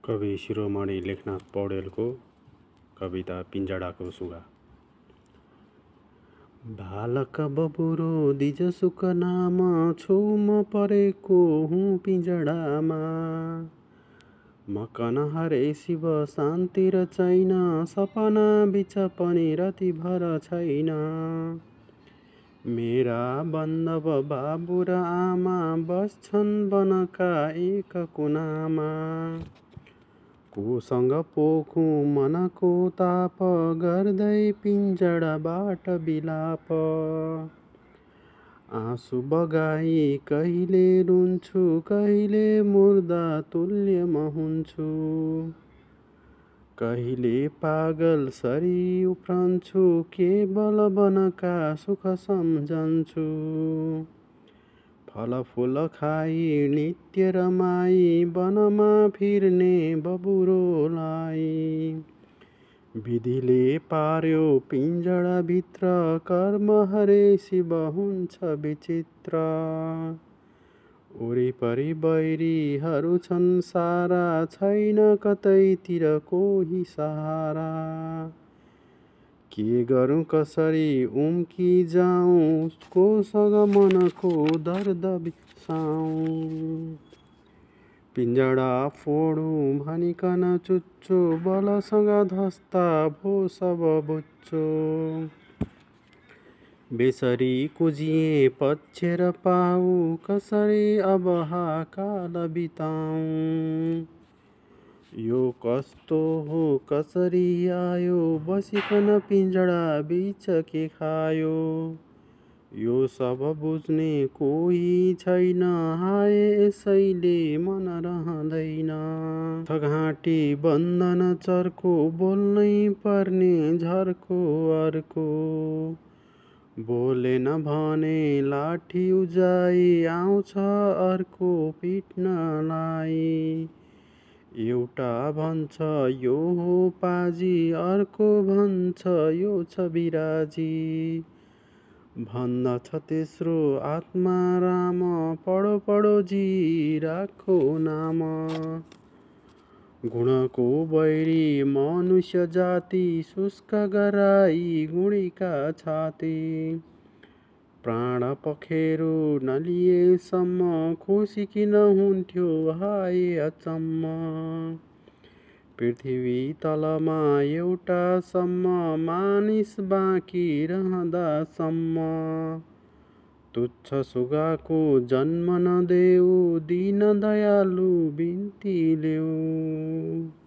कवि शिरोमणि लेखनाथ पौडेलको कविता पिंजडाको सुगा। बालक बबुरो दिज सुख नाम छु म परेको हुँ पिंजडामा। मकन हरे शिव शान्ति र छैन, सपना बिच पनि रति भर छैन। मेरा बन्धव बाबु र आमा बस्छन् बनका एक कुनामा। कोसँग पोखु मनको ताप, गर्दै पिंजडाबाट बिलाप। आँसु बगाई कहिले रुन्छु, कहिले मुर्दा तुल्य म हुन्छु। कहिले पागल सरी उफ्रन्छु, केवल बनका सुख सम्झन्छु। फलफुल खाई नित्य रमाई, वनमा फिर्ने बबुरोलाई। विधिले पार्यो पिंजडाभित्र, कर्म हरे शिव हुन्छ विचित्र। वरिपरि बैरीहरू छन् सारा, छैन कतैतिर कोही सहारा। के गरौँ कसरी उम्की जाऊँ, कोसँग मनको दर्द बिसाऊँ। पिंजडा फोडौँ भनिकन चुच्चो, बलसँग धस्ता भो सब बुच्चो। बेसरी कुजिए पछ्येर पाऊ, कसरी अब हाकाल बिताऊँ। यो कस्तो हो कसरी आयो, बसिकन पिंजडा बिच के खायो। यो सब बुझ्ने कोही छैन, हाय यसैले मन रहँदैन। घाँटी बन्धन चर्को, बोल्नै पर्ने झर्को अर्को। बोलेन भने लाठी उजाई, आउँछ अर्को पिट्नलाई। एउटा भन्छ यो हो पाजी, अर्को भन्छ यो छ बिराजी। भन्दछ तेस्रो आत्मा राम, पढो पढो जी राखो नाम। गुणको बैरी मनुष्य जाति, शुष्क गराई गुणीका छाती। प्राण पखेरु नलिएसम्म, खुसी किन हुन्थ्यो हाय अचम्म। पृथ्वी तलमा एउटा सम्म, मानिस बाँकी रहँदासम्म। तुच्छ सुगाको जन्म नदेऊ, दीन दयालु बिन्ती लेऊ।